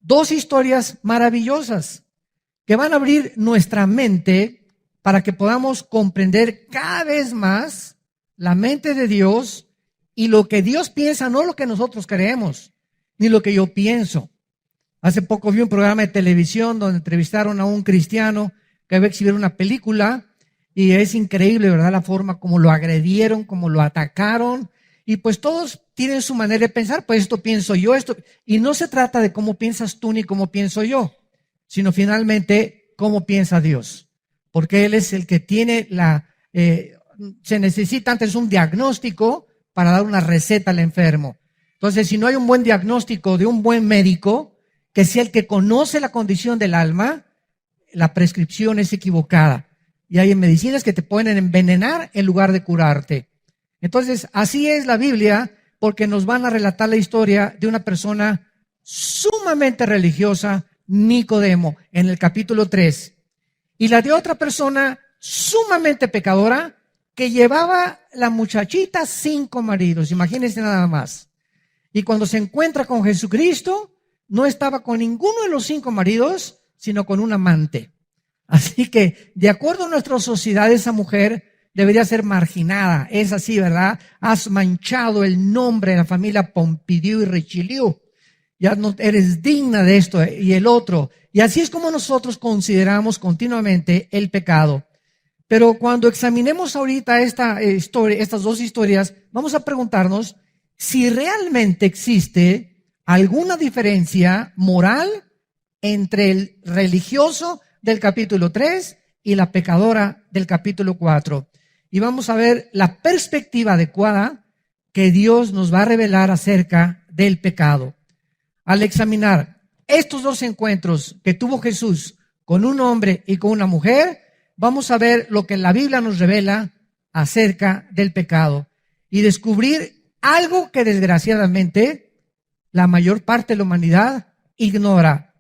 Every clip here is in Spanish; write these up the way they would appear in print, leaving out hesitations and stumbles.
dos historias maravillosas que van a abrir nuestra mente para que podamos comprender cada vez más la mente de Dios y lo que Dios piensa, no lo que nosotros creemos, ni lo que yo pienso. Hace poco vi un programa de televisión donde entrevistaron a un cristiano que iba a exhibir una película y es increíble, ¿verdad? La forma como lo agredieron, como lo atacaron. Y pues todos tienen su manera de pensar, pues esto pienso yo, esto. Y no se trata de cómo piensas tú ni cómo pienso yo, sino finalmente cómo piensa Dios. Porque Él es el que tiene se necesita antes un diagnóstico para dar una receta al enfermo. Entonces, si no hay un buen diagnóstico de un buen médico, que sea el que conoce la condición del alma, la prescripción es equivocada. Y hay medicinas que te pueden envenenar en lugar de curarte. Entonces, así es la Biblia, porque nos van a relatar la historia de una persona sumamente religiosa, Nicodemo, en el capítulo 3. Y la de otra persona sumamente pecadora, que llevaba la muchachita 5 maridos. Imagínense nada más. Y cuando se encuentra con Jesucristo, no estaba con ninguno de los 5 maridos, sino con un amante. Así que, de acuerdo a nuestra sociedad, esa mujer debería ser marginada. Es así, ¿verdad? Has manchado el nombre de la familia Pompidou y Richelieu. Ya no eres digna de esto y el otro. Y así es como nosotros consideramos continuamente el pecado. Pero cuando examinemos ahorita estas dos historias, vamos a preguntarnos si realmente existe alguna diferencia moral entre el religioso del capítulo 3 y la pecadora del capítulo 4. Y vamos a ver la perspectiva adecuada que Dios nos va a revelar acerca del pecado. Al examinar estos dos encuentros que tuvo Jesús con un hombre y con una mujer, vamos a ver lo que la Biblia nos revela acerca del pecado y descubrir algo que desgraciadamente la mayor parte de la humanidad ignora.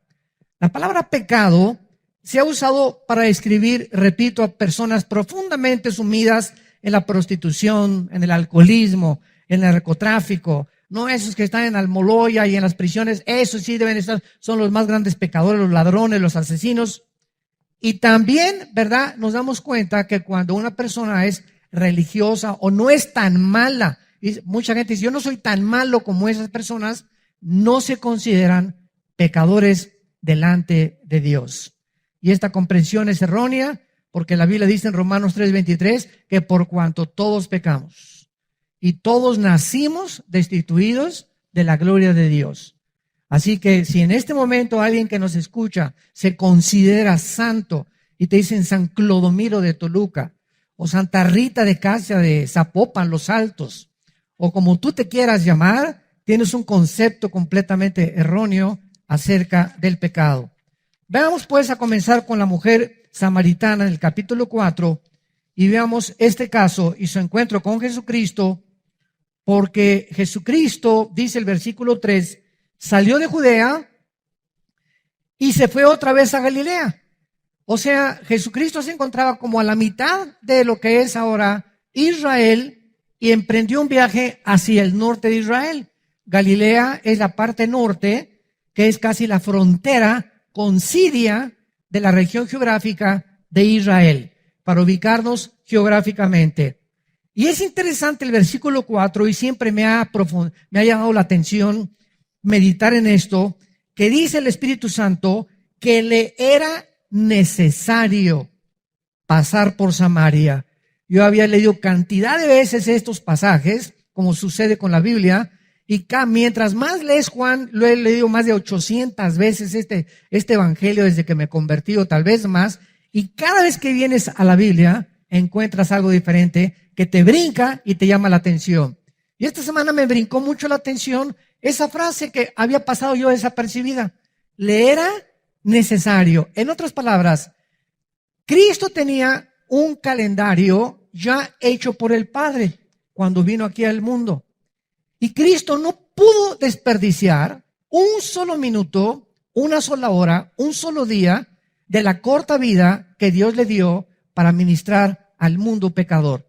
La palabra pecado se ha usado para describir, repito, a personas profundamente sumidas en la prostitución, en el alcoholismo, en el narcotráfico. No esos que están en Almoloya y en las prisiones, esos sí deben estar, son los más grandes pecadores, los ladrones, los asesinos. Y también, ¿verdad? Nos damos cuenta que cuando una persona es religiosa o no es tan mala, y mucha gente dice, yo no soy tan malo como esas personas, no se consideran pecadores delante de Dios. Y esta comprensión es errónea porque la Biblia dice en Romanos 3:23 que por cuanto todos pecamos y todos nacimos destituidos de la gloria de Dios. Así que si en este momento alguien que nos escucha se considera santo y te dicen San Clodomiro de Toluca o Santa Rita de Casia de Zapopan, Los Altos, o como tú te quieras llamar, tienes un concepto completamente erróneo acerca del pecado. Veamos pues a comenzar con la mujer samaritana en el capítulo 4 y veamos este caso y su encuentro con Jesucristo, porque Jesucristo, dice el versículo 3, salió de Judea y se fue otra vez a Galilea. O sea, Jesucristo se encontraba como a la mitad de lo que es ahora Israel y emprendió un viaje hacia el norte de Israel. Galilea es la parte norte, que es casi la frontera con Siria de la región geográfica de Israel, para ubicarnos geográficamente. Y es interesante el versículo 4 y siempre me ha llamado la atención meditar en esto, que dice el Espíritu Santo que le era necesario pasar por Samaria. Yo había leído cantidad de veces estos pasajes, como sucede con la Biblia, y mientras más lees Juan, lo he leído más de 800 veces este evangelio desde que me convertí, o tal vez más, y cada vez que vienes a la Biblia encuentras algo diferente que te brinca y te llama la atención. Y esta semana me brincó mucho la atención esa frase que había pasado yo desapercibida. Le era necesario. En otras palabras, Cristo tenía un calendario ya hecho por el Padre cuando vino aquí al mundo. Y Cristo no pudo desperdiciar un solo minuto, una sola hora, un solo día de la corta vida que Dios le dio para ministrar al mundo pecador.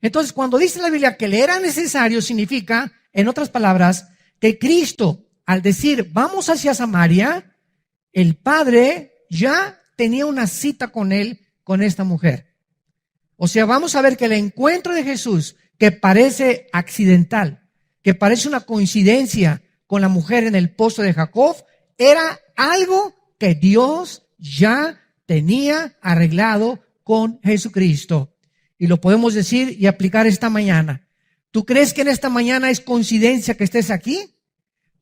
Entonces, cuando dice la Biblia que le era necesario, significa, en otras palabras, que Cristo, al decir, vamos hacia Samaria, el padre ya tenía una cita con él, con esta mujer. O sea, vamos a ver que el encuentro de Jesús, que parece accidental, que parece una coincidencia con la mujer en el pozo de Jacob, era algo que Dios ya tenía arreglado con Jesucristo. Y lo podemos decir y aplicar esta mañana. ¿Tú crees que en esta mañana es coincidencia que estés aquí?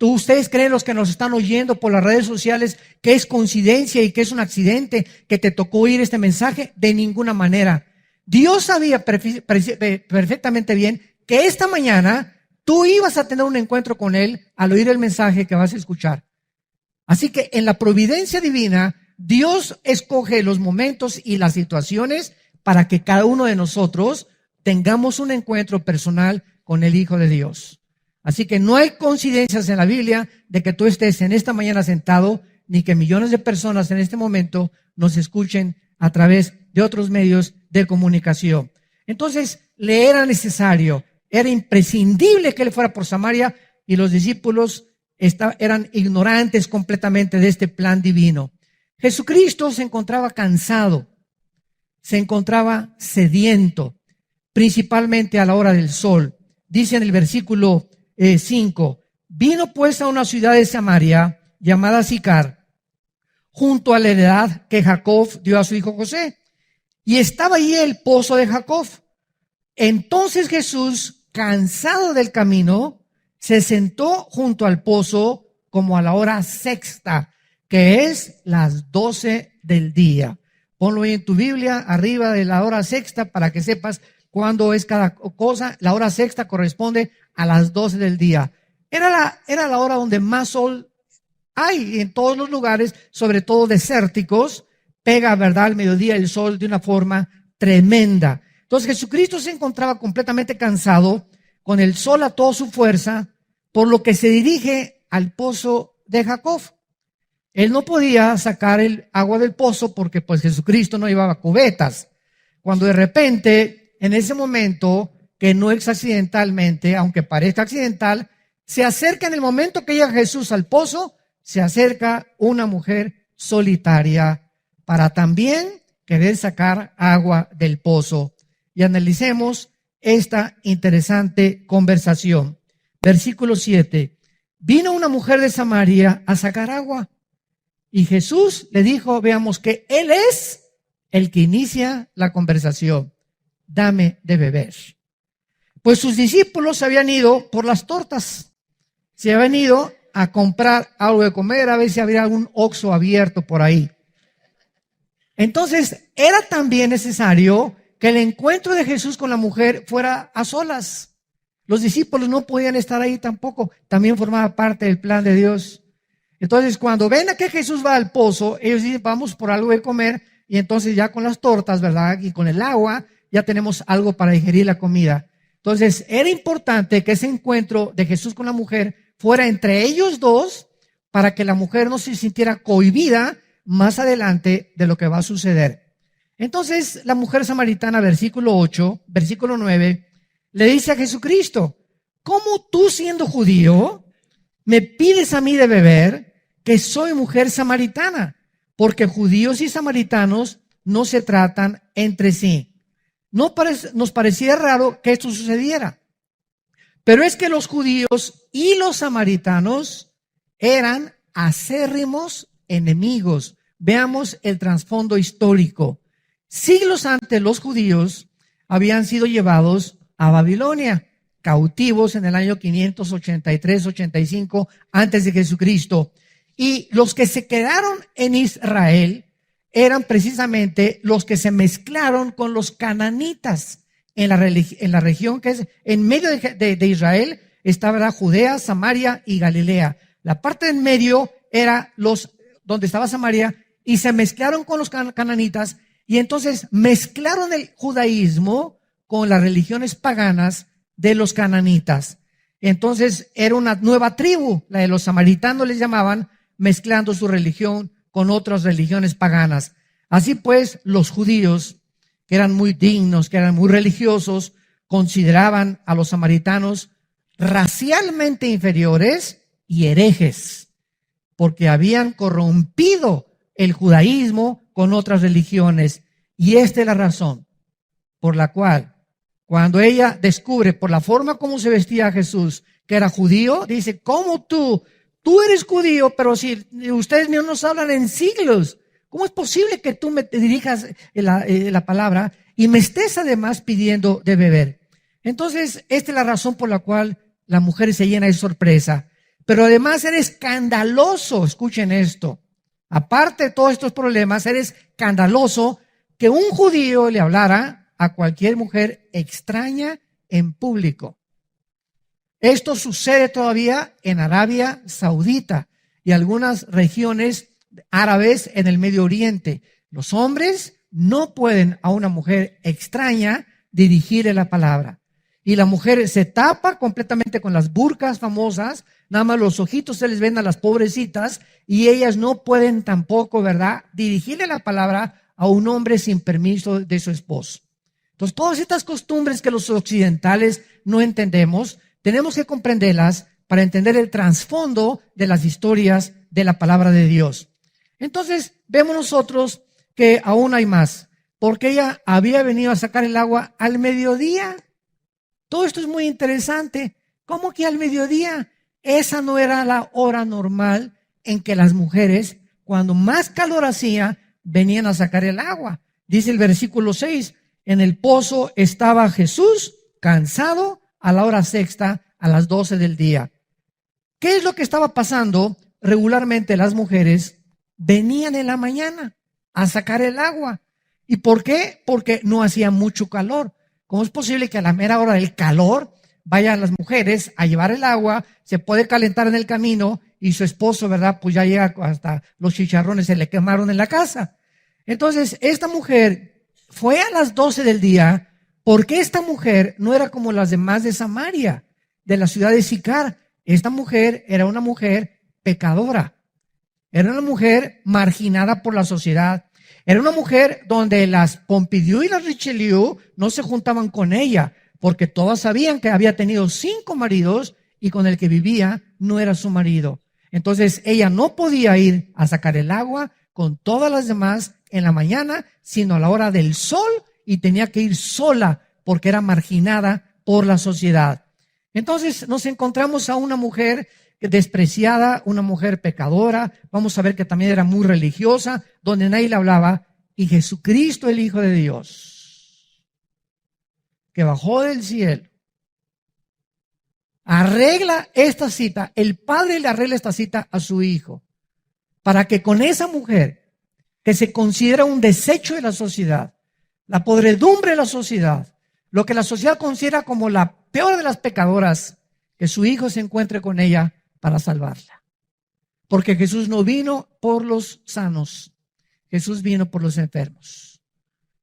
¿Ustedes creen, los que nos están oyendo por las redes sociales, que es coincidencia y que es un accidente que te tocó oír este mensaje? De ninguna manera. Dios sabía perfectamente bien que esta mañana tú ibas a tener un encuentro con Él al oír el mensaje que vas a escuchar. Así que en la providencia divina, Dios escoge los momentos y las situaciones para que cada uno de nosotros tengamos un encuentro personal con el Hijo de Dios. Así que no hay coincidencias en la Biblia de que tú estés en esta mañana sentado, ni que millones de personas en este momento nos escuchen a través de otros medios de comunicación. Entonces, le era necesario, era imprescindible que él fuera por Samaria, y los discípulos eran ignorantes completamente de este plan divino. Jesucristo se encontraba cansado, se encontraba sediento, principalmente a la hora del sol. Dice en el versículo 5, vino pues a una ciudad de Samaria llamada Sicar, junto a la heredad que Jacob dio a su hijo José, y estaba allí el pozo de Jacob. Entonces Jesús, cansado del camino, se sentó junto al pozo como a la hora sexta, que es las 12 del día. Ponlo ahí en tu Biblia, arriba de la hora sexta, para que sepas cuándo es cada cosa. La hora sexta corresponde a las 12 del día. Era la hora donde más sol hay en todos los lugares, sobre todo desérticos. Pega, ¿verdad?, al mediodía el sol de una forma tremenda. Entonces Jesucristo se encontraba completamente cansado, con el sol a toda su fuerza, por lo que se dirige al pozo de Jacob. Él no podía sacar el agua del pozo porque pues Jesucristo no llevaba cubetas. Cuando de repente, en ese momento, que no es accidentalmente, aunque parezca accidental, se acerca en el momento que llega Jesús al pozo, se acerca una mujer solitaria para también querer sacar agua del pozo. Y analicemos esta interesante conversación. Versículo 7. Vino una mujer de Samaria a sacar agua. Y Jesús le dijo, veamos, que Él es el que inicia la conversación. Dame de beber. Pues sus discípulos se habían ido por las tortas. Se habían ido a comprar algo de comer, a ver si había algún Oxxo abierto por ahí. Entonces, era también necesario que el encuentro de Jesús con la mujer fuera a solas. Los discípulos no podían estar ahí tampoco. También formaba parte del plan de Dios. Entonces, cuando ven a que Jesús va al pozo, ellos dicen, vamos por algo de comer, y entonces ya con las tortas, ¿verdad?, y con el agua, ya tenemos algo para digerir la comida. Entonces, era importante que ese encuentro de Jesús con la mujer fuera entre ellos dos, para que la mujer no se sintiera cohibida más adelante de lo que va a suceder. Entonces, la mujer samaritana, versículo 8, versículo 9, le dice a Jesucristo, ¿cómo tú, siendo judío, me pides a mí de beber, que soy mujer samaritana? Porque judíos y samaritanos no se tratan entre sí. Nos parecía raro que esto sucediera, pero es que los judíos y los samaritanos eran acérrimos enemigos. Veamos el trasfondo histórico. Siglos antes, los judíos habían sido llevados a Babilonia, cautivos en el año 583-85 antes de Jesucristo. Y los que se quedaron en Israel eran precisamente los que se mezclaron con los cananitas en la región que es en medio de Israel. Estaba Judea, Samaria y Galilea. La parte en medio era donde estaba Samaria, y se mezclaron con los cananitas, y entonces mezclaron el judaísmo con las religiones paganas de los cananitas. Entonces era una nueva tribu, la de los samaritanos les llamaban, mezclando su religión con otras religiones paganas. Así pues, los judíos, que eran muy dignos, que eran muy religiosos, consideraban a los samaritanos racialmente inferiores y herejes, porque habían corrompido el judaísmo con otras religiones. Y esta es la razón por la cual, cuando ella descubre por la forma como se vestía Jesús, que era judío, dice, ¿cómo tú eres judío, pero si ustedes no nos hablan en siglos? ¿Cómo es posible que tú me te dirijas la palabra y me estés además pidiendo de beber? Entonces, esta es la razón por la cual la mujer se llena de sorpresa. Pero además era escandaloso, escuchen esto, aparte de todos estos problemas, era escandaloso que un judío le hablara a cualquier mujer extraña en público. Esto sucede todavía en Arabia Saudita y algunas regiones árabes en el Medio Oriente. Los hombres no pueden a una mujer extraña dirigirle la palabra. Y la mujer se tapa completamente con las burkas famosas, nada más los ojitos se les ven a las pobrecitas y ellas no pueden tampoco, ¿verdad?, dirigirle la palabra a un hombre sin permiso de su esposo. Entonces, todas estas costumbres que los occidentales no entendemos, tenemos que comprenderlas para entender el trasfondo de las historias de la palabra de Dios. Entonces, vemos nosotros que aún hay más, porque ella había venido a sacar el agua al mediodía. Todo esto es muy interesante. ¿Cómo que al mediodía? Esa no era la hora normal en que las mujeres, cuando más calor hacía, venían a sacar el agua. Dice el versículo 6, en el pozo estaba Jesús cansado a la hora sexta, a las 12 del día. ¿Qué es lo que estaba pasando? Regularmente las mujeres venían en la mañana a sacar el agua. ¿Y por qué? Porque no hacía mucho calor. ¿Cómo es posible que a la mera hora del calor vayan las mujeres a llevar el agua, se puede calentar en el camino y su esposo, ¿verdad?, pues ya llega hasta los chicharrones, se le quemaron en la casa? Entonces, esta mujer fue a las 12 del día porque esta mujer no era como las demás de Samaria, de la ciudad de Sicar. Esta mujer era una mujer pecadora, era una mujer marginada por la sociedad. Era una mujer donde las Pompidou y las Richelieu no se juntaban con ella, porque todas sabían que había tenido 5 maridos y con el que vivía no era su marido. Entonces ella no podía ir a sacar el agua con todas las demás en la mañana, sino a la hora del sol, y tenía que ir sola porque era marginada por la sociedad. Entonces nos encontramos a una mujer despreciada, una mujer pecadora. Vamos a ver que también era muy religiosa, donde nadie le hablaba. Y Jesucristo, el Hijo de Dios, que bajó del cielo, arregla esta cita. El Padre le arregla esta cita a su Hijo, para que con esa mujer, que se considera un desecho de la sociedad, la podredumbre de la sociedad, lo que la sociedad considera como la peor de las pecadoras, que su Hijo se encuentre con ella para salvarla. Porque Jesús no vino por los sanos, Jesús vino por los enfermos.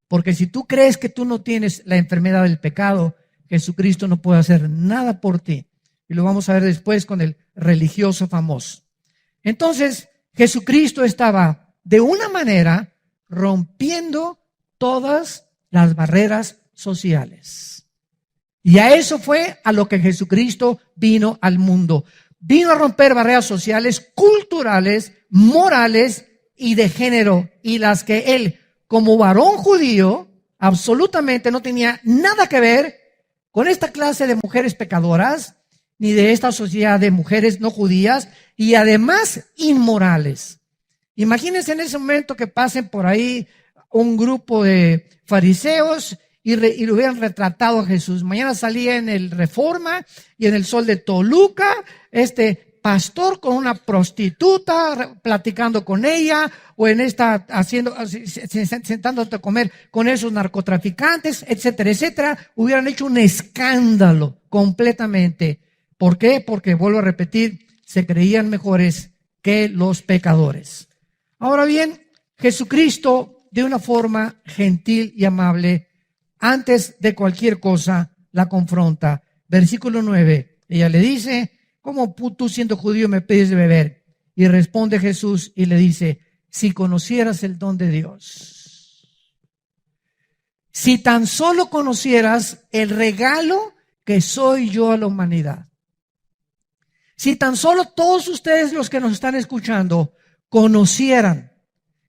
Porque si tú crees que tú no tienes la enfermedad del pecado, Jesucristo no puede hacer nada por ti. Y lo vamos a ver después con el religioso famoso. Entonces, Jesucristo estaba de una manera rompiendo todas las barreras sociales. Y a eso fue a lo que Jesucristo vino al mundo. Vino a romper barreras sociales, culturales, morales y de género, y las que él, como varón judío, absolutamente no tenía nada que ver con esta clase de mujeres pecadoras, ni de esta sociedad de mujeres no judías, y además inmorales. Imagínense en ese momento que pasen por ahí un grupo de fariseos y lo hubieran retratado a Jesús. Mañana salía en el Reforma y en el Sol de Toluca, pastor con una prostituta, platicando con ella, o en sentándote a comer con esos narcotraficantes, etcétera, etcétera. Hubieran hecho un escándalo completamente. ¿Por qué? Porque, vuelvo a repetir, se creían mejores que los pecadores. Ahora bien, Jesucristo, de una forma gentil y amable, antes de cualquier cosa, la confronta. Versículo 9, ella le dice: ¿cómo tú, siendo judío, me pides de beber? Y responde Jesús y le dice: si conocieras el don de Dios, si tan solo conocieras el regalo que soy yo a la humanidad, Si tan solo todos ustedes los que nos están escuchando conocieran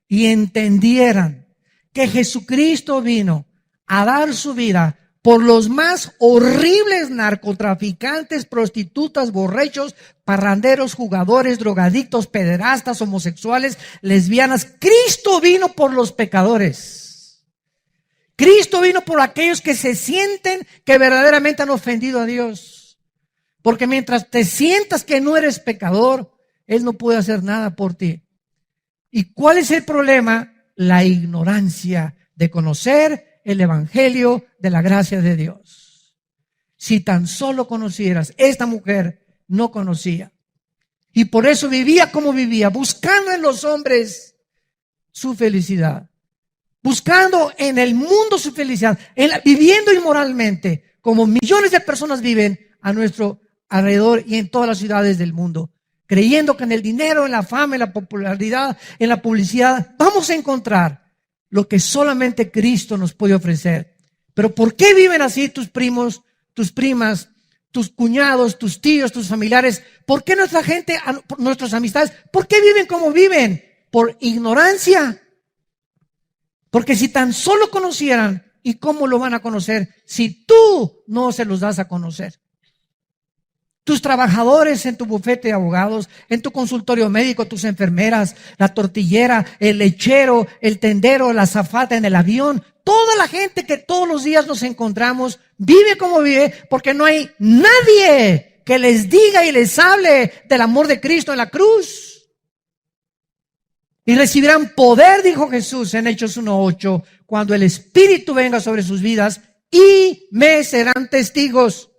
y entendieran que Jesucristo vino a dar su vida por los más horribles narcotraficantes, prostitutas, borrachos, parranderos, jugadores, drogadictos, pederastas, homosexuales, lesbianas. Cristo vino por los pecadores. Cristo vino por aquellos que se sienten que verdaderamente han ofendido a Dios. Porque mientras te sientas que no eres pecador, Él no puede hacer nada por ti. ¿Y cuál es el problema? La ignorancia de conocer el evangelio de la gracia de Dios. Si tan solo conocieras, esta mujer no conocía. Y por eso vivía como vivía, buscando en los hombres su felicidad. Buscando en el mundo su felicidad, viviendo inmoralmente, como millones de personas viven a nuestro alrededor y en todas las ciudades del mundo. Creyendo que en el dinero, en la fama, en la popularidad, en la publicidad, vamos a encontrar lo que solamente Cristo nos puede ofrecer. Pero ¿por qué viven así tus primos, tus primas, tus cuñados, tus tíos, tus familiares? ¿Por qué nuestra gente, nuestras amistades, por qué viven como viven? Por ignorancia. Porque si tan solo conocieran, ¿y cómo lo van a conocer si tú no se los das a conocer? Tus trabajadores en tu bufete de abogados, en tu consultorio médico, tus enfermeras, la tortillera, el lechero, el tendero, la azafata en el avión, toda la gente que todos los días nos encontramos, vive como vive porque no hay nadie que les diga y les hable del amor de Cristo en la cruz. Y recibirán poder, dijo Jesús en Hechos 1:8, cuando el Espíritu venga sobre sus vidas y me serán testigos.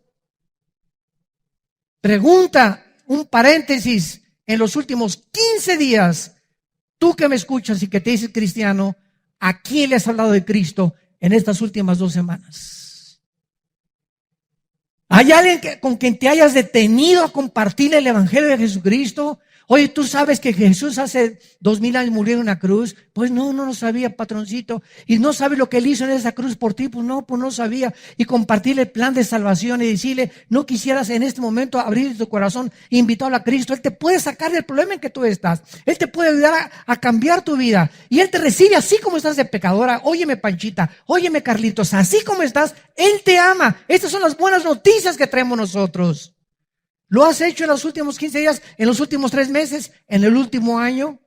Pregunta, un paréntesis, en los últimos 15 días, tú que me escuchas y que te dices cristiano, ¿a quién le has hablado de Cristo en estas últimas 2 semanas? ¿Hay alguien con quien te hayas detenido a compartir el evangelio de Jesucristo? Oye, ¿tú sabes que Jesús hace 2000 años murió en una cruz? Pues no lo sabía, patroncito. ¿Y no sabes lo que Él hizo en esa cruz por ti? Pues no sabía. Y compartirle el plan de salvación y decirle, no quisieras en este momento abrir tu corazón e invitarlo a Cristo. Él te puede sacar del problema en que tú estás. Él te puede ayudar a cambiar tu vida. Y Él te recibe así como estás de pecadora. Óyeme, Panchita. Óyeme, Carlitos. Así como estás, Él te ama. Estas son las buenas noticias que traemos nosotros. ¿Lo has hecho en los últimos 15 días, en los últimos 3 meses, en el último año?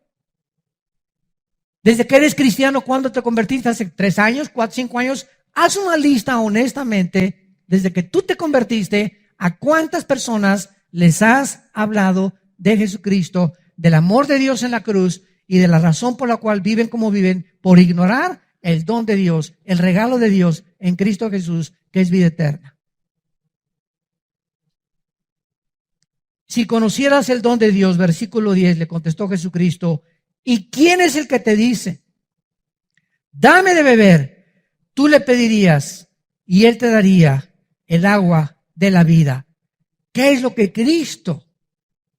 Desde que eres cristiano, ¿cuándo te convertiste? ¿Hace 3 años, 4, 5 años? Haz una lista honestamente, desde que tú te convertiste, ¿a cuántas personas les has hablado de Jesucristo, del amor de Dios en la cruz y de la razón por la cual viven como viven, por ignorar el don de Dios, el regalo de Dios en Cristo Jesús, que es vida eterna? Si conocieras el don de Dios, versículo 10, le contestó Jesucristo, ¿y quién es el que te dice? Dame de beber. Tú le pedirías y Él te daría el agua de la vida. ¿Qué es lo que Cristo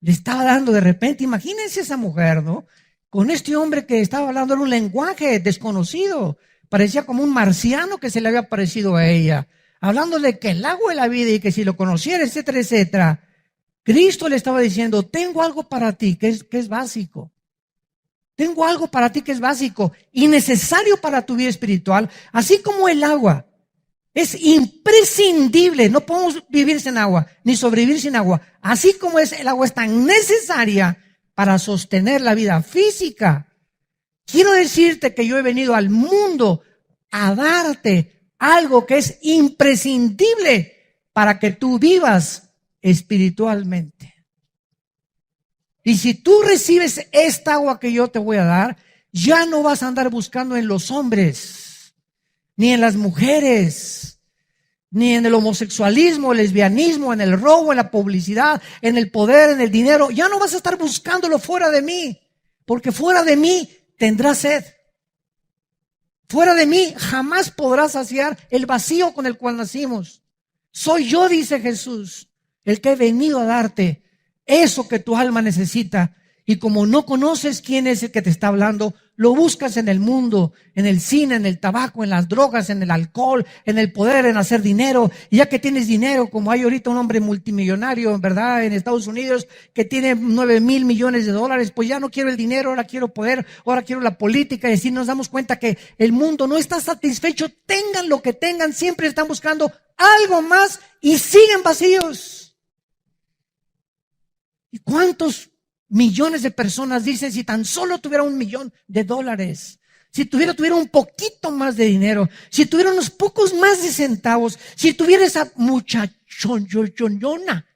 le estaba dando de repente? Imagínense esa mujer, ¿no? Con este hombre que estaba hablando en un lenguaje desconocido. Parecía como un marciano que se le había parecido a ella. Hablándole que el agua de la vida y que si lo conociera, etcétera, etcétera. Cristo le estaba diciendo, tengo algo para ti que es básico. Tengo algo para ti que es básico y necesario para tu vida espiritual, así como el agua. Es imprescindible, no podemos vivir sin agua, ni sobrevivir sin agua. Así como el agua es tan necesaria para sostener la vida física. Quiero decirte que yo he venido al mundo a darte algo que es imprescindible para que tú vivas espiritualmente. Y si tú recibes esta agua que yo te voy a dar, ya no vas a andar buscando en los hombres, ni en las mujeres, ni en el homosexualismo, el lesbianismo, en el robo, en la publicidad, en el poder, en el dinero. Ya no vas a estar buscándolo fuera de mí, porque fuera de mí tendrás sed. Fuera de mí jamás podrás saciar el vacío con el cual nacimos. Soy yo, dice Jesús, el que he venido a darte eso que tu alma necesita. Y como no conoces quién es el que te está hablando, lo buscas en el mundo, en el cine, en el tabaco, en las drogas, en el alcohol, en el poder, en hacer dinero. Y ya que tienes dinero, como hay ahorita un hombre multimillonario, ¿verdad? En Estados Unidos, que tiene 9,000 millones de dólares, pues ya no quiero el dinero, ahora quiero poder, ahora quiero la política. Y así nos damos cuenta que el mundo no está satisfecho, tengan lo que tengan, siempre están buscando algo más y siguen vacíos. ¿Y cuántos millones de personas dicen, si tan solo tuviera $1,000,000, si tuviera un poquito más de dinero, si tuviera unos pocos más de centavos, si tuviera esa muchachona,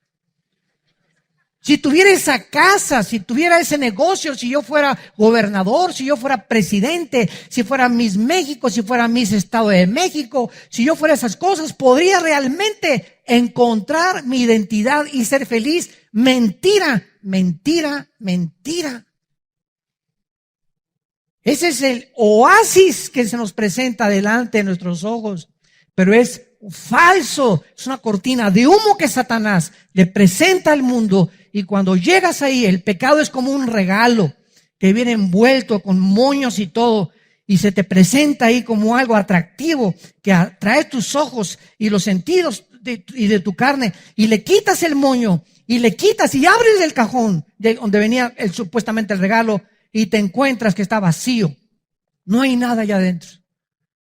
si tuviera esa casa, si tuviera ese negocio, si yo fuera gobernador, si yo fuera presidente, si fuera Miss México, si fuera Miss Estado de México, si yo fuera esas cosas, podría realmente encontrar mi identidad y ser feliz. Mentira, mentira, mentira. Ese es el oasis que se nos presenta delante de nuestros ojos, pero es falso, es una cortina de humo que Satanás le presenta al mundo. Y cuando llegas ahí, el pecado es como un regalo que viene envuelto con moños y todo, y se te presenta ahí como algo atractivo que atrae tus ojos y los sentidos de tu carne, y le quitas el moño y le quitas y abres el cajón de donde venía supuestamente el regalo, y te encuentras que está vacío, no hay nada allá adentro.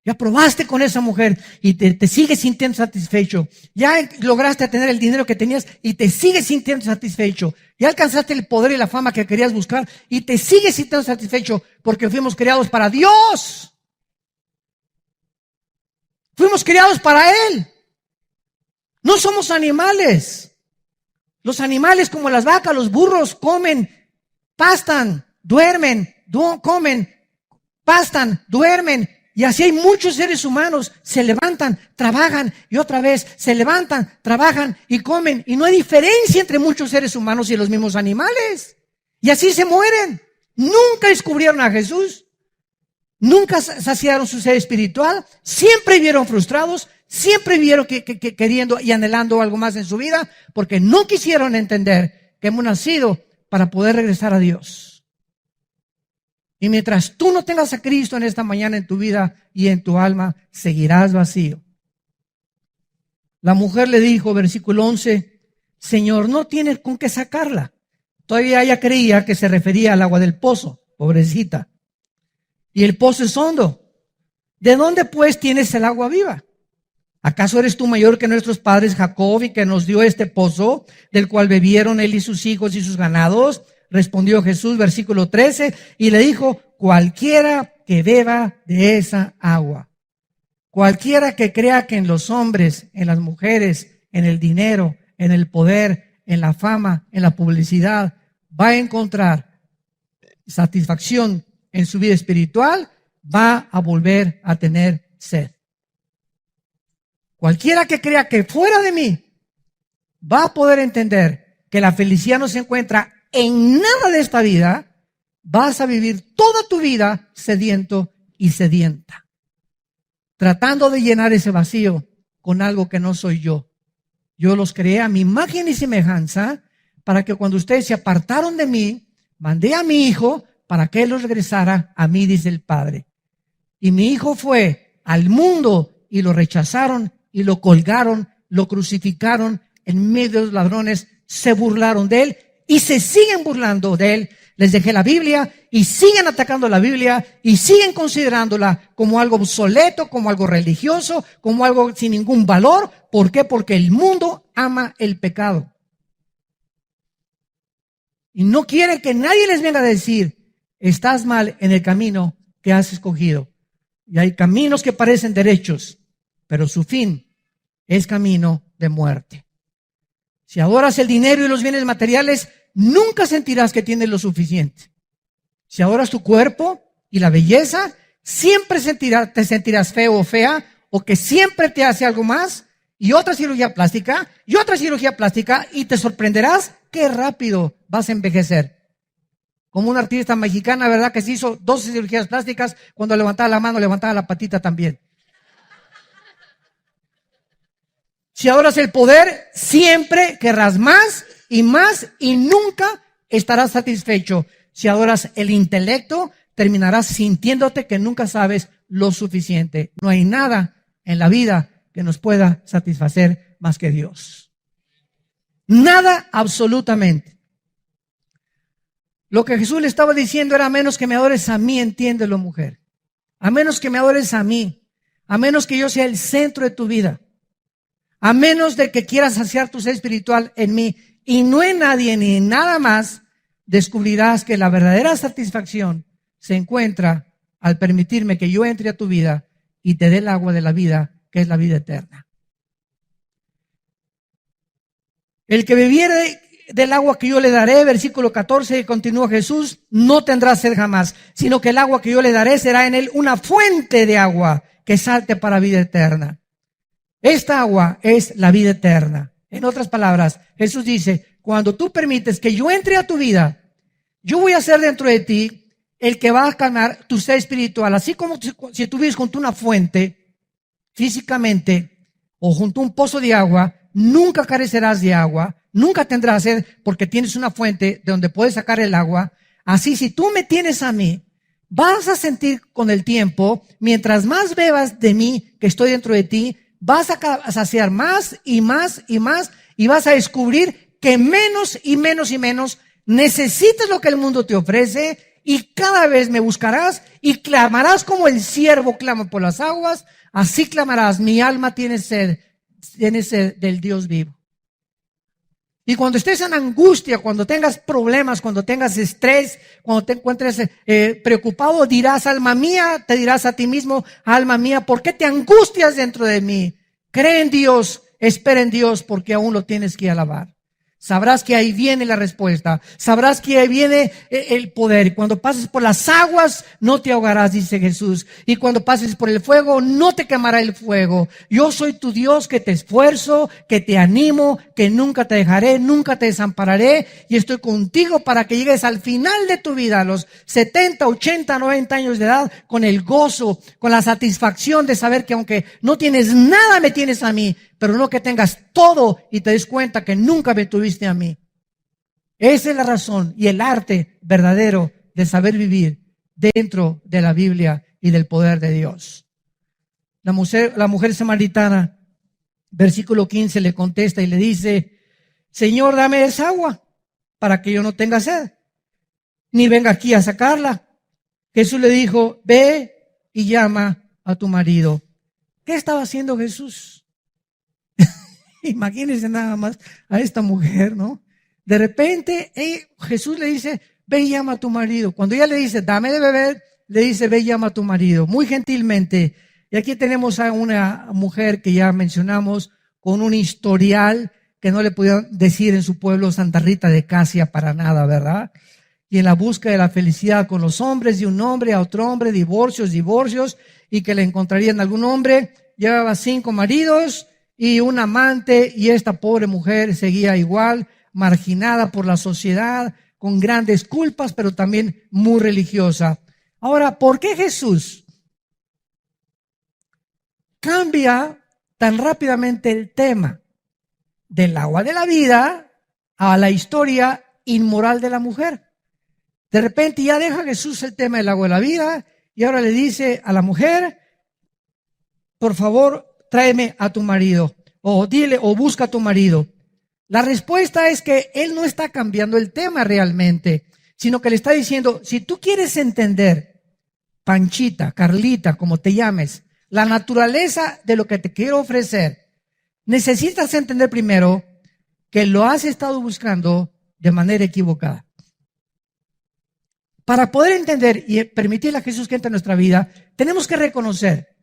Ya probaste con esa mujer y te sigues sintiendo satisfecho. Ya lograste tener el dinero que tenías y te sigues sintiendo satisfecho. Ya alcanzaste el poder y la fama que querías buscar y te sigues sintiendo satisfecho, porque fuimos creados para Dios. Fuimos creados para Él. No somos animales. Los animales, como las vacas, los burros, comen, pastan, duermen, comen, pastan, duermen. Y así hay muchos seres humanos, se levantan, trabajan y otra vez se levantan, trabajan y comen. Y no hay diferencia entre muchos seres humanos y los mismos animales. Y así se mueren. Nunca descubrieron a Jesús. Nunca saciaron su ser espiritual. Siempre vivieron frustrados. Siempre vivieron queriendo y anhelando algo más en su vida, porque no quisieron entender que hemos nacido para poder regresar a Dios. Y mientras tú no tengas a Cristo en esta mañana en tu vida y en tu alma, seguirás vacío. La mujer le dijo, versículo 11, Señor, no tienes con qué sacarla. Todavía ella creía que se refería al agua del pozo, pobrecita. Y el pozo es hondo. ¿De dónde pues tienes el agua viva? ¿Acaso eres tú mayor que nuestros padres Jacob, y que nos dio este pozo, del cual bebieron él y sus hijos y sus ganados? Respondió Jesús, versículo 13, y le dijo, cualquiera que beba de esa agua, cualquiera que crea que en los hombres, en las mujeres, en el dinero, en el poder, en la fama, en la publicidad, va a encontrar satisfacción en su vida espiritual, va a volver a tener sed. Cualquiera que crea que fuera de mí va a poder entender que la felicidad no se encuentra en nada de esta vida. Vas a vivir toda tu vida sediento y sedienta, tratando de llenar ese vacío con algo que no soy yo. Yo los creé a mi imagen y semejanza, para que cuando ustedes se apartaron de mí, mandé a mi hijo para que él los regresara a mí, dice el Padre. Y mi hijo fue al mundo y lo rechazaron y lo colgaron, lo crucificaron en medio de los ladrones, se burlaron de él y se siguen burlando de él. Les dejé la Biblia y siguen atacando la Biblia y siguen considerándola como algo obsoleto, como algo religioso, como algo sin ningún valor. ¿Por qué? Porque el mundo ama el pecado. Y no quieren que nadie les venga a decir, estás mal en el camino que has escogido. Y hay caminos que parecen derechos, pero su fin es camino de muerte. Si adoras el dinero y los bienes materiales, nunca sentirás que tienes lo suficiente. Si adoras tu cuerpo y la belleza, siempre te sentirás feo o fea, o que siempre te hace algo más, y otra cirugía plástica, y te sorprenderás qué rápido vas a envejecer. Como una artista mexicana, ¿verdad? Que se hizo 12 cirugías plásticas, cuando levantaba la mano, levantaba la patita también. Si adoras el poder, siempre querrás más y nunca estarás satisfecho. Si adoras el intelecto, terminarás sintiéndote que nunca sabes lo suficiente. No hay nada en la vida que nos pueda satisfacer más que Dios. Nada, absolutamente. Lo que Jesús le estaba diciendo era: a menos que me adores a mí, entiéndelo, mujer. A menos que me adores a mí, a menos que yo sea el centro de tu vida, a menos de que quieras saciar tu ser espiritual en mí y no en nadie ni en nada más, descubrirás que la verdadera satisfacción se encuentra al permitirme que yo entre a tu vida y te dé el agua de la vida, que es la vida eterna. El que bebiere del agua que yo le daré, versículo 14, continúa Jesús, no tendrá sed jamás, sino que el agua que yo le daré será en él una fuente de agua que salte para vida eterna. Esta agua es la vida eterna. En otras palabras, Jesús dice: cuando tú permites que yo entre a tu vida, yo voy a ser dentro de ti el que va a calmar tu ser espiritual. Así como si tú vives junto a una fuente, físicamente, o junto a un pozo de agua, nunca carecerás de agua, nunca tendrás sed porque tienes una fuente de donde puedes sacar el agua. Así, si tú me tienes a mí, vas a sentir con el tiempo, mientras más bebas de mí que estoy dentro de ti, vas a saciar más y más y más, y vas a descubrir que menos y menos y menos necesitas lo que el mundo te ofrece, y cada vez me buscarás y clamarás como el siervo clama por las aguas. Así clamarás: mi alma tiene sed del Dios vivo. Y cuando estés en angustia, cuando tengas problemas, cuando tengas estrés, cuando te encuentres preocupado, dirás: alma mía, te dirás a ti mismo: alma mía, ¿por qué te angustias dentro de mí? Cree en Dios, espera en Dios, porque aún lo tienes que alabar. Sabrás que ahí viene la respuesta. Sabrás que ahí viene el poder. Cuando pases por las aguas, no te ahogarás, dice Jesús. Y cuando pases por el fuego, no te quemará el fuego. Yo soy tu Dios, que te esfuerzo, que te animo, que nunca te dejaré, nunca te desampararé. Y estoy contigo para que llegues al final de tu vida, a los 70, 80, 90 años de edad, con el gozo, con la satisfacción de saber que aunque no tienes nada, me tienes a mí. Pero no que tengas todo y te des cuenta que nunca me tuviste a mí. Esa es la razón y el arte verdadero de saber vivir dentro de la Biblia y del poder de Dios. La mujer samaritana, versículo 15, le contesta y le dice: Señor, dame esa agua para que yo no tenga sed, ni venga aquí a sacarla. Jesús le dijo: ve y llama a tu marido. ¿Qué estaba haciendo Jesús? Imagínense nada más a esta mujer, ¿no? De repente Jesús le dice: ve y llama a tu marido. Cuando ella le dice: dame de beber, le dice: ve y llama a tu marido. Muy gentilmente. Y aquí tenemos a una mujer que ya mencionamos, con un historial que no le podían decir en su pueblo Santa Rita de Casia para nada, ¿verdad? Y en la búsqueda de la felicidad con los hombres, de un hombre a otro hombre, divorcios, y que le encontrarían algún hombre. Llevaba 5 maridos y un amante, y esta pobre mujer seguía igual, marginada por la sociedad, con grandes culpas, pero también muy religiosa. Ahora, ¿por qué Jesús cambia tan rápidamente el tema del agua de la vida a la historia inmoral de la mujer? De repente ya deja Jesús el tema del agua de la vida y ahora le dice a la mujer: por favor, tráeme a tu marido, o dile, o busca a tu marido. La respuesta es que él no está cambiando el tema realmente, sino que le está diciendo: si tú quieres entender, Panchita, Carlita, como te llames, la naturaleza de lo que te quiero ofrecer, necesitas entender primero que lo has estado buscando de manera equivocada. Para poder entender y permitirle a Jesús que entre en nuestra vida, tenemos que reconocer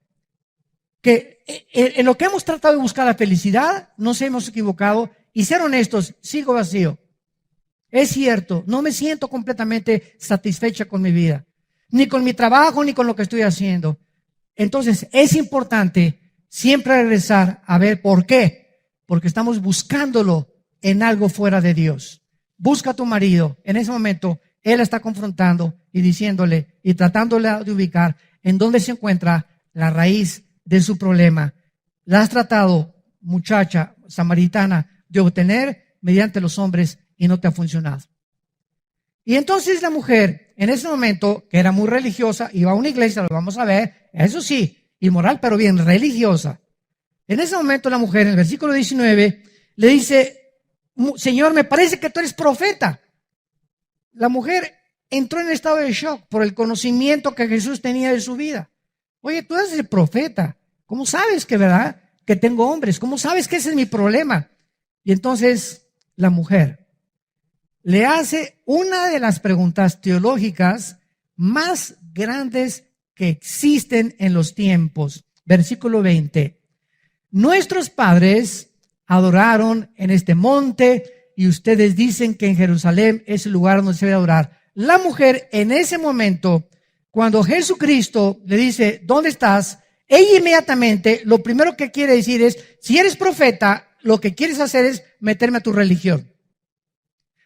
que en lo que hemos tratado de buscar la felicidad, nos hemos equivocado, y ser honestos, sigo vacío. Es cierto, no me siento completamente satisfecha con mi vida, ni con mi trabajo, ni con lo que estoy haciendo. Entonces, es importante siempre regresar a ver por qué. Porque estamos buscándolo en algo fuera de Dios. Busca a tu marido. En ese momento, él está confrontando y diciéndole y tratándole de ubicar en dónde se encuentra la raíz de su problema. La has tratado, muchacha samaritana, de obtener mediante los hombres y no te ha funcionado. Y entonces la mujer, en ese momento, que era muy religiosa, iba a una iglesia, lo vamos a ver, eso sí, inmoral, pero bien religiosa. En ese momento la mujer, en el versículo 19, le dice, Señor, me parece que tú eres profeta. La mujer entró en estado de shock por el conocimiento que Jesús tenía de su vida. Oye, tú eres el profeta. ¿Cómo sabes que, verdad, que tengo hombres? ¿Cómo sabes que ese es mi problema? Y entonces la mujer le hace una de las preguntas teológicas más grandes que existen en los tiempos. Versículo 20. Nuestros padres adoraron en este monte y ustedes dicen que en Jerusalén es el lugar donde se debe adorar. La mujer en ese momento, cuando Jesucristo le dice, ¿dónde estás? Ella inmediatamente lo primero que quiere decir es, si eres profeta, lo que quieres hacer es meterme a tu religión.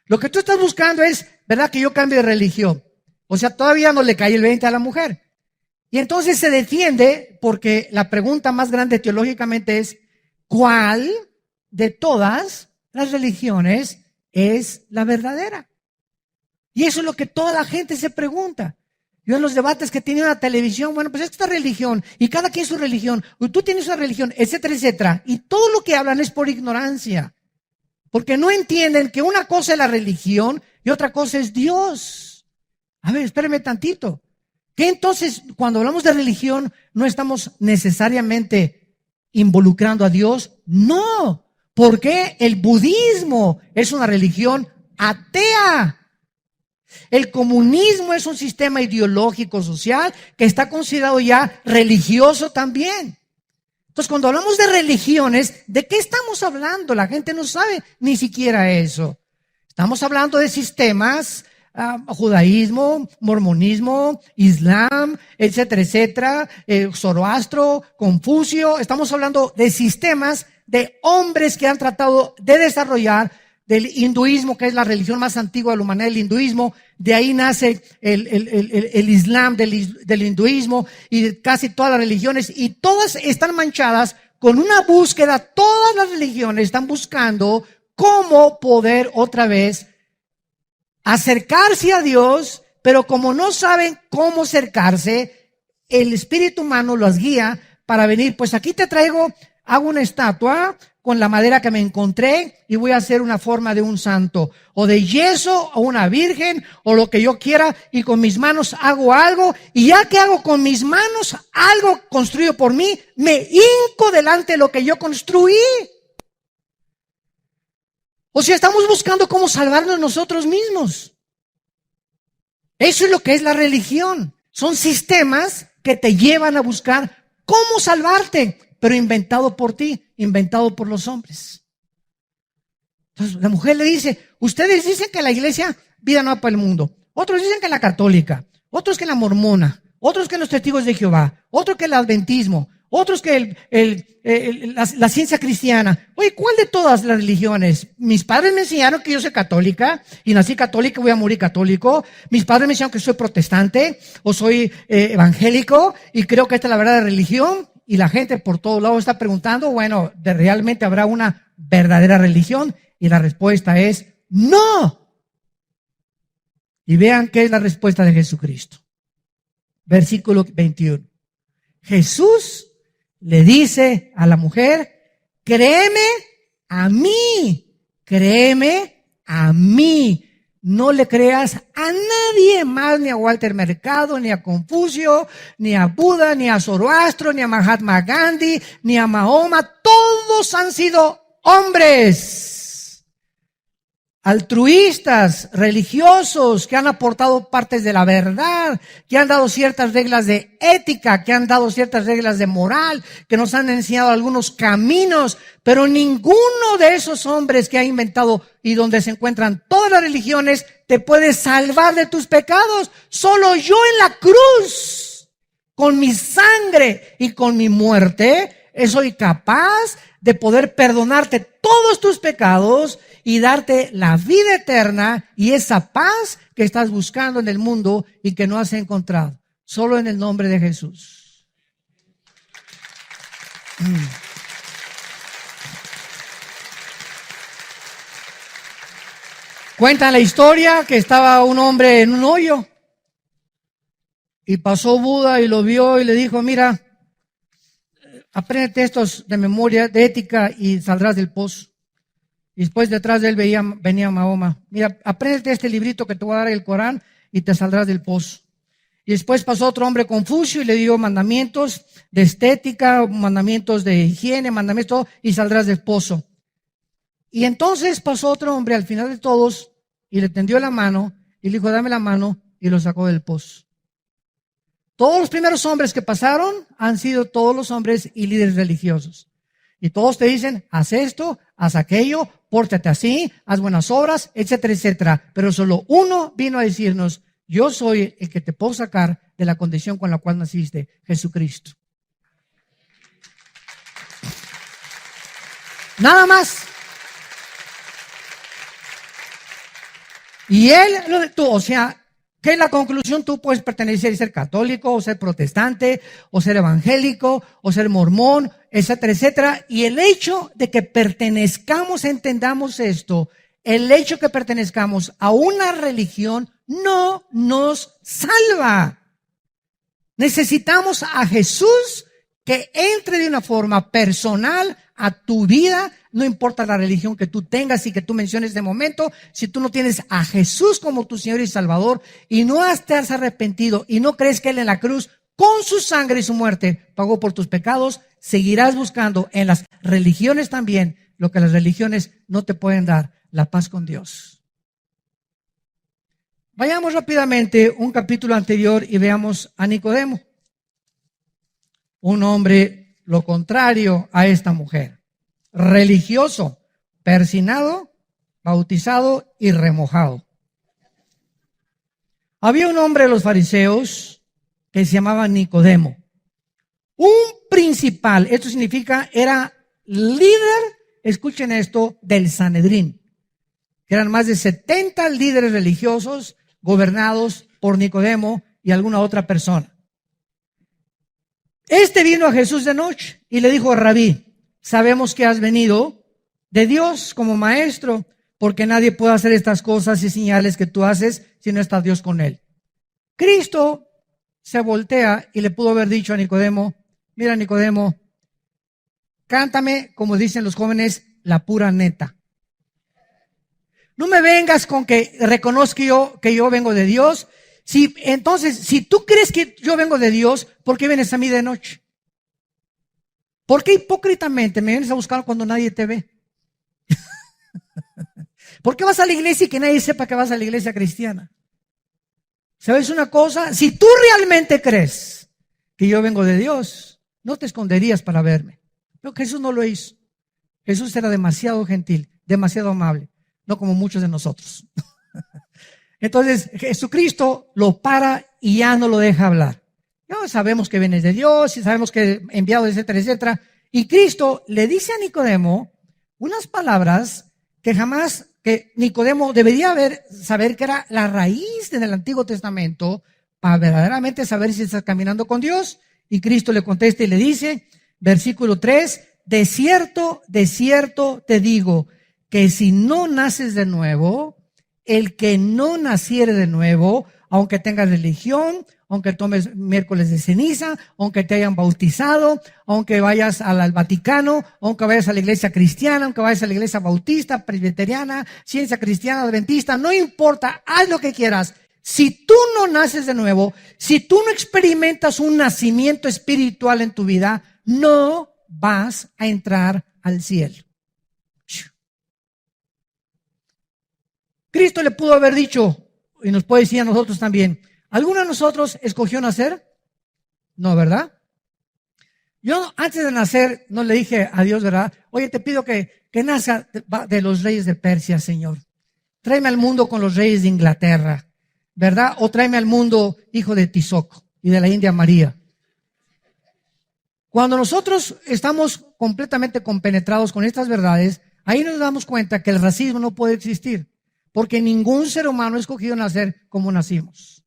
Lo que tú estás buscando es, ¿verdad?, que yo cambie de religión. O sea, todavía no le cae el 20 a la mujer. Y entonces se defiende porque la pregunta más grande teológicamente es, ¿cuál de todas las religiones es la verdadera? Y eso es lo que toda la gente se pregunta. Yo en los debates que tenía en la televisión, bueno, pues esta religión, y cada quien su religión, tú tienes una religión, etcétera, etcétera. Y todo lo que hablan es por ignorancia. Porque no entienden que una cosa es la religión y otra cosa es Dios. A ver, espérame tantito. ¿Qué entonces, cuando hablamos de religión, no estamos necesariamente involucrando a Dios? No, porque el budismo es una religión atea. El comunismo es un sistema ideológico social que está considerado ya religioso también. Entonces, cuando hablamos de religiones, ¿de qué estamos hablando? La gente no sabe ni siquiera eso. Estamos hablando de sistemas, judaísmo, mormonismo, islam, etcétera, etcétera, Zoroastro, Confucio. Estamos hablando de sistemas de hombres que han tratado de desarrollar del hinduismo, que es la religión más antigua de la humanidad, el hinduismo. De ahí nace el islam del hinduismo y de casi todas las religiones, y todas están manchadas con una búsqueda. Todas las religiones están buscando cómo poder otra vez acercarse a Dios, pero como no saben cómo acercarse, el espíritu humano los guía para venir. Pues aquí te traigo, hago una estatua con la madera que me encontré y voy a hacer una forma de un santo, o de yeso, o una virgen, o lo que yo quiera, y con mis manos hago algo, y ya que hago con mis manos algo construido por mí, me hinco delante de lo que yo construí. O sea, estamos buscando cómo salvarnos nosotros mismos. Eso es lo que es la religión. Son sistemas que te llevan a buscar cómo salvarte, pero inventado por ti, inventado por los hombres. Entonces la mujer le dice, ustedes dicen que la iglesia, vida nueva para el mundo. Otros dicen que la católica, otros que la mormona, otros que los testigos de Jehová, otros que el adventismo, otros que la ciencia cristiana. Oye, ¿cuál de todas las religiones? Mis padres me enseñaron que yo soy católica y nací católica, voy a morir católico. Mis padres me enseñaron que soy protestante o soy evangélico y creo que esta es la verdadera religión. Y la gente por todos lados está preguntando, bueno, ¿realmente habrá una verdadera religión? Y la respuesta es no. Y vean qué es la respuesta de Jesucristo. Versículo 21. Jesús le dice a la mujer, créeme a mí, créeme a mí. No le creas a nadie más, ni a Walter Mercado, ni a Confucio, ni a Buda, ni a Zoroastro, ni a Mahatma Gandhi, ni a Mahoma. Todos han sido hombres altruistas, religiosos, que han aportado partes de la verdad, que han dado ciertas reglas de ética, que han dado ciertas reglas de moral, que nos han enseñado algunos caminos, pero ninguno de esos hombres que ha inventado y donde se encuentran todas las religiones te puede salvar de tus pecados. Solo yo en la cruz, con mi sangre y con mi muerte, soy capaz de poder perdonarte todos tus pecados y darte la vida eterna y esa paz que estás buscando en el mundo y que no has encontrado. Solo en el nombre de Jesús. Cuentan la historia que estaba un hombre en un hoyo y pasó Buda y lo vio y le dijo, mira, apréndete estos de memoria, de ética y saldrás del pozo. Y después detrás de él venía Mahoma. Mira, apréndete este librito que te voy a dar, el Corán, y te saldrás del pozo. Y después pasó otro hombre, Confucio, y le dio mandamientos de estética, mandamientos de higiene, mandamientos, y saldrás del pozo. Y entonces pasó otro hombre al final de todos y le tendió la mano y le dijo, dame la mano, y lo sacó del pozo. Todos los primeros hombres que pasaron han sido todos los hombres y líderes religiosos. Y todos te dicen, haz esto, haz aquello, pórtate así, haz buenas obras, etcétera, etcétera. Pero solo uno vino a decirnos, yo soy el que te puedo sacar de la condición con la cual naciste, Jesucristo. Nada más. Y él, o sea, ¿qué es la conclusión? Tú puedes pertenecer y ser católico, o ser protestante, o ser evangélico, o ser mormón, etcétera, etcétera. Y el hecho de que pertenezcamos, entendamos esto, el hecho de que pertenezcamos a una religión no nos salva. Necesitamos a Jesús que entre de una forma personal a tu vida, no importa la religión que tú tengas y que tú menciones de momento, si tú no tienes a Jesús como tu Señor y Salvador y no te has arrepentido y no crees que Él en la cruz con su sangre y su muerte pagó por tus pecados, seguirás buscando en las religiones también lo que las religiones no te pueden dar, la paz con Dios. Vayamos rápidamente un capítulo anterior y veamos a Nicodemo, un hombre lo contrario a esta mujer, religioso, persinado, bautizado y remojado. Había un hombre de los fariseos que se llamaba Nicodemo, un principal, esto significa era líder, escuchen esto, del Sanedrín, que eran más de 70 líderes religiosos gobernados por Nicodemo y alguna otra persona. Este vino a Jesús de noche y le dijo, Rabí, sabemos que has venido de Dios como maestro, porque nadie puede hacer estas cosas y señales que tú haces si no está Dios con él. Cristo se voltea y le pudo haber dicho a Nicodemo, mira Nicodemo, cántame, como dicen los jóvenes, la pura neta. No me vengas con que reconozco que yo vengo de Dios. Entonces, si tú crees que yo vengo de Dios, ¿por qué vienes a mí de noche? ¿Por qué hipócritamente me vienes a buscar cuando nadie te ve? ¿Por qué vas a la iglesia y que nadie sepa que vas a la iglesia cristiana? ¿Sabes una cosa? Si tú realmente crees que yo vengo de Dios, no te esconderías para verme. Pero Jesús no lo hizo. Jesús era demasiado gentil, demasiado amable, no como muchos de nosotros. Entonces Jesucristo lo para y ya no lo deja hablar. Ya sabemos que vienes de Dios y sabemos que enviado, etcétera, etcétera. Y Cristo le dice a Nicodemo unas palabras que Nicodemo debería saber que era la raíz del Antiguo Testamento para verdaderamente saber si está caminando con Dios. Y Cristo le contesta y le dice, versículo 3, de cierto te digo que si no naces de nuevo, el que no naciere de nuevo, aunque tengas religión, aunque tomes miércoles de ceniza, aunque te hayan bautizado, aunque vayas al Vaticano, aunque vayas a la iglesia cristiana, aunque vayas a la iglesia bautista, presbiteriana, ciencia cristiana, adventista, no importa, haz lo que quieras. Si tú no naces de nuevo, si tú no experimentas un nacimiento espiritual en tu vida, no vas a entrar al cielo. Cristo le pudo haber dicho, y nos puede decir a nosotros también, ¿alguno de nosotros escogió nacer? No, ¿verdad? Yo antes de nacer no le dije a Dios, ¿verdad? Oye, te pido que nazca de los reyes de Persia, Señor. Tráeme al mundo con los reyes de Inglaterra, ¿verdad? O tráeme al mundo hijo de Tizoc y de la India María. Cuando nosotros estamos completamente compenetrados con estas verdades, ahí nos damos cuenta que el racismo no puede existir. Porque ningún ser humano ha escogido nacer como nacimos.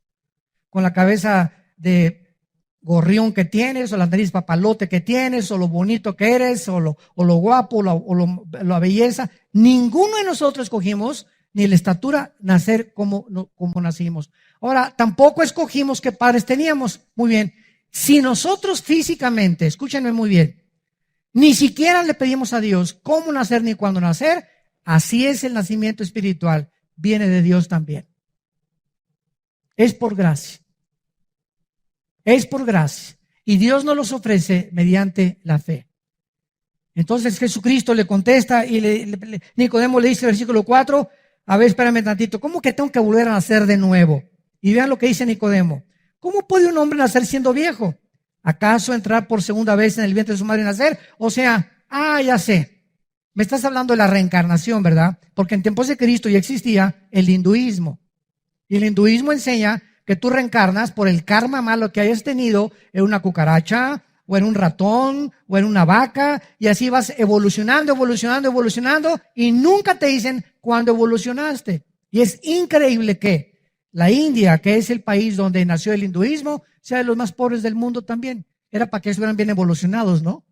Con la cabeza de gorrión que tienes, o la nariz papalote que tienes, o lo bonito que eres, o lo guapo, o la belleza. Ninguno de nosotros escogimos ni la estatura, nacer como nacimos. Ahora, tampoco escogimos qué padres teníamos. Muy bien. Si nosotros físicamente, escúchenme muy bien, ni siquiera le pedimos a Dios cómo nacer ni cuándo nacer, así es el nacimiento espiritual. Viene de Dios también. Es por gracia. Es por gracia. Y Dios nos los ofrece mediante la fe. Entonces Jesucristo le contesta y Nicodemo le dice en el versículo 4, a ver, espérame tantito, ¿cómo que tengo que volver a nacer de nuevo? Y vean lo que dice Nicodemo. ¿Cómo puede un hombre nacer siendo viejo? ¿Acaso entrar por segunda vez en el vientre de su madre y nacer? O sea, ya sé. Me estás hablando de la reencarnación, ¿verdad? Porque en tiempos de Cristo ya existía el hinduismo. Y el hinduismo enseña que tú reencarnas por el karma malo que hayas tenido en una cucaracha, o en un ratón, o en una vaca, y así vas evolucionando, y nunca te dicen cuándo evolucionaste. Y es increíble que la India, que es el país donde nació el hinduismo, sea de los más pobres del mundo también. Era para que estuvieran bien evolucionados, ¿no?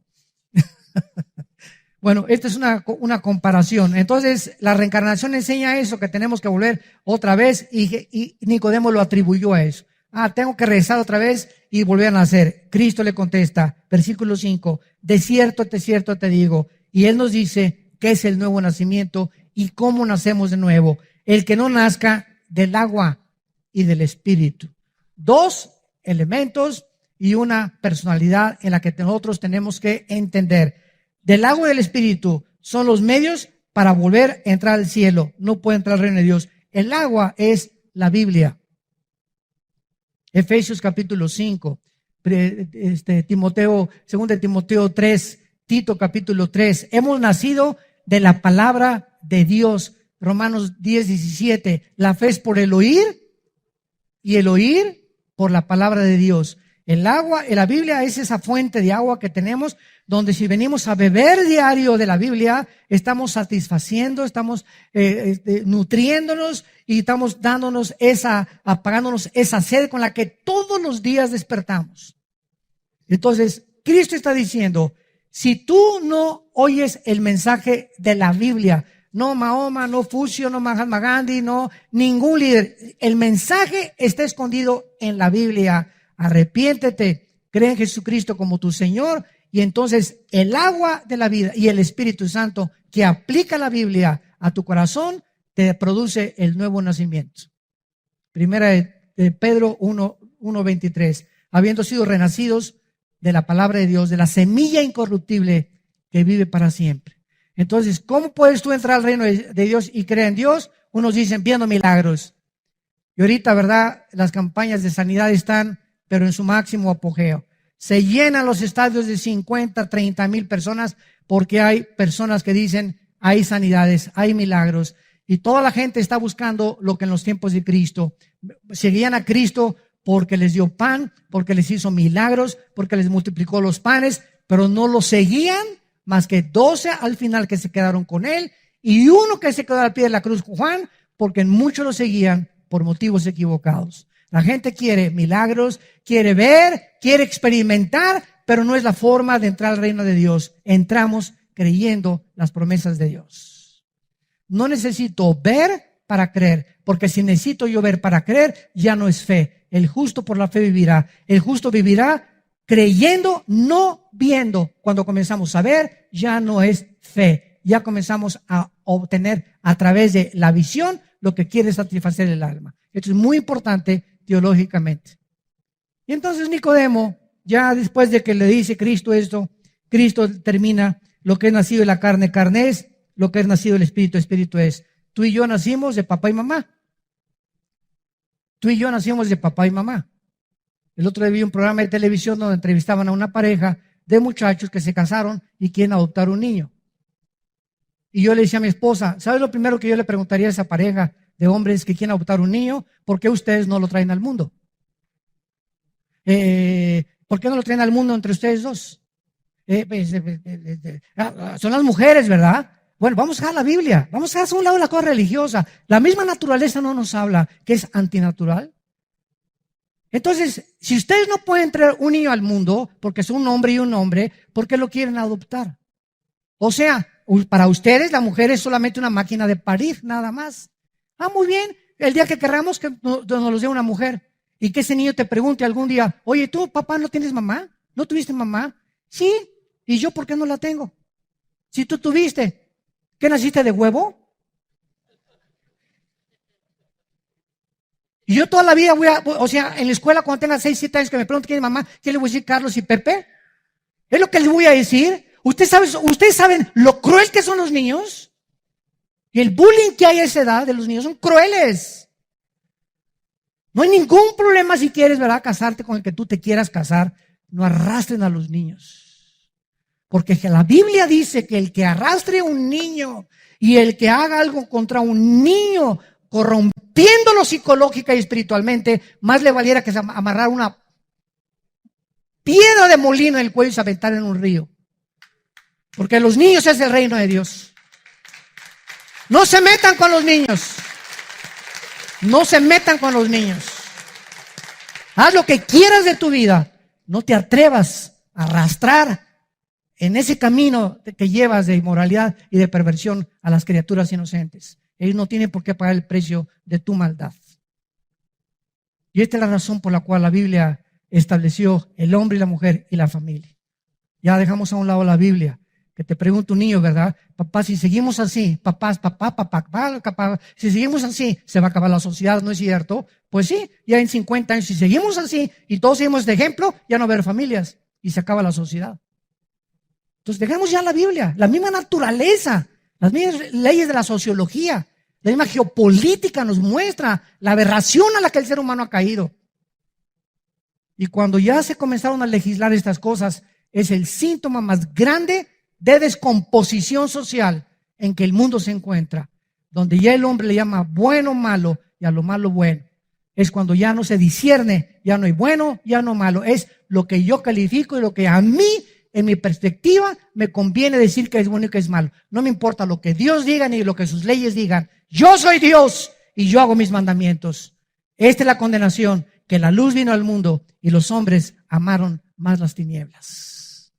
Bueno, esta es una comparación. Entonces, la reencarnación enseña eso, que tenemos que volver otra vez, y Nicodemo lo atribuyó a eso. Tengo que regresar otra vez y volver a nacer. Cristo le contesta, versículo 5, de cierto te digo. Y él nos dice qué es el nuevo nacimiento y cómo nacemos de nuevo. El que no nazca del agua y del espíritu. Dos elementos y una personalidad en la que nosotros tenemos que entender. Del agua y del espíritu son los medios para volver a entrar al cielo. No puede entrar al reino de Dios. El agua es la Biblia. Efesios capítulo 5, Timoteo, 2 Timoteo 3, Tito capítulo 3. Hemos nacido de la palabra de Dios. Romanos 10, 17. La fe es por el oír y el oír por la palabra de Dios. El agua, la Biblia es esa fuente de agua que tenemos, donde si venimos a beber diario de la Biblia, estamos satisfaciendo, estamos nutriéndonos y estamos apagándonos esa sed con la que todos los días despertamos. Entonces, Cristo está diciendo, si tú no oyes el mensaje de la Biblia, no Mahoma, no Fucio, no Mahatma Gandhi, no ningún líder, el mensaje está escondido en la Biblia. Arrepiéntete, cree en Jesucristo como tu Señor, y entonces el agua de la vida y el Espíritu Santo que aplica la Biblia a tu corazón te produce el nuevo nacimiento. Primera de Pedro 1:23, habiendo sido renacidos de la palabra de Dios, de la semilla incorruptible que vive para siempre. Entonces, ¿cómo puedes tú entrar al reino de Dios y creer en Dios? Unos dicen viendo milagros. Y ahorita, ¿verdad? Las campañas de sanidad están pero en su máximo apogeo. Se llenan los estadios de 50, 30 mil personas porque hay personas que dicen hay sanidades, hay milagros, y toda la gente está buscando lo que en los tiempos de Cristo. Seguían a Cristo porque les dio pan, porque les hizo milagros, porque les multiplicó los panes, pero no lo seguían más que 12 al final que se quedaron con él, y uno que se quedó al pie de la cruz, Juan, porque muchos lo seguían por motivos equivocados. La gente quiere milagros, quiere ver, quiere experimentar, pero no es la forma de entrar al reino de Dios. Entramos creyendo las promesas de Dios. No necesito ver para creer, porque si necesito yo ver para creer, ya no es fe. El justo por la fe vivirá. El justo vivirá creyendo, no viendo. Cuando comenzamos a ver, ya no es fe. Ya comenzamos a obtener a través de la visión lo que quiere satisfacer el alma. Esto es muy importante teológicamente. Y entonces Nicodemo, ya después de que le dice Cristo esto, Cristo termina: lo que es nacido de la carne, carne es; lo que es nacido del Espíritu, Espíritu es. Tú y yo nacimos de papá y mamá. Tú y yo nacimos de papá y mamá. El otro día vi un programa de televisión donde entrevistaban a una pareja de muchachos que se casaron y quieren adoptar un niño. Y yo le decía a mi esposa, ¿sabes lo primero que yo le preguntaría a esa pareja de hombres que quieren adoptar un niño? ¿Por qué ustedes no lo traen al mundo? ¿Por qué no lo traen al mundo entre ustedes dos? Son las mujeres, ¿verdad? Bueno, vamos a dejar la Biblia, vamos a dejar a un lado la cosa religiosa. La misma naturaleza no nos habla que es antinatural. Entonces, si ustedes no pueden traer un niño al mundo porque son un hombre y un hombre, ¿por qué lo quieren adoptar? O sea, para ustedes la mujer es solamente una máquina de parir, nada más. Muy bien. El día que querramos que nos lo dé una mujer y que ese niño te pregunte algún día, oye, ¿tú, papá, no tienes mamá? ¿No tuviste mamá? Sí. ¿Y yo por qué no la tengo? Si tú tuviste, ¿qué naciste de huevo? Y yo toda la vida en la escuela cuando tenga 6, 7 años que me pregunten quién es mamá, ¿qué le voy a decir, Carlos y Pepe? Es lo que les voy a decir. Ustedes saben lo cruel que son los niños. Y el bullying que hay a esa edad de los niños son crueles. No hay ningún problema si quieres, ¿verdad?, casarte con el que tú te quieras casar. No arrastren a los niños. Porque la Biblia dice que el que arrastre a un niño y el que haga algo contra un niño, corrompiéndolo psicológica y espiritualmente, más le valiera que amarrar una piedra de molino en el cuello y se aventar en un río. Porque los niños es el reino de Dios. No se metan con los niños. No se metan con los niños. Haz lo que quieras de tu vida. No te atrevas a arrastrar en ese camino que llevas de inmoralidad y de perversión a las criaturas inocentes. Ellos no tienen por qué pagar el precio de tu maldad. Y esta es la razón por la cual la Biblia estableció el hombre y la mujer y la familia. Ya dejamos a un lado la Biblia. Que te pregunta un niño, ¿verdad? Papá, si seguimos así, papá, si seguimos así, se va a acabar la sociedad, ¿no es cierto? Pues sí, ya en 50 años, si seguimos así y todos seguimos este ejemplo, ya no va a haber familias y se acaba la sociedad. Entonces dejemos ya la Biblia, la misma naturaleza, las mismas leyes de la sociología, la misma geopolítica nos muestra la aberración a la que el ser humano ha caído. Y cuando ya se comenzaron a legislar estas cosas, es el síntoma más grande de descomposición social en que el mundo se encuentra, donde ya el hombre le llama bueno malo y a lo malo bueno. Es cuando ya no se discierne, ya no hay bueno, ya no malo, es lo que yo califico y lo que a mí, en mi perspectiva, me conviene decir que es bueno y que es malo. No me importa lo que Dios diga ni lo que sus leyes digan. Yo soy Dios y yo hago mis mandamientos. Esta es la condenación, que la luz vino al mundo y los hombres amaron más las tinieblas.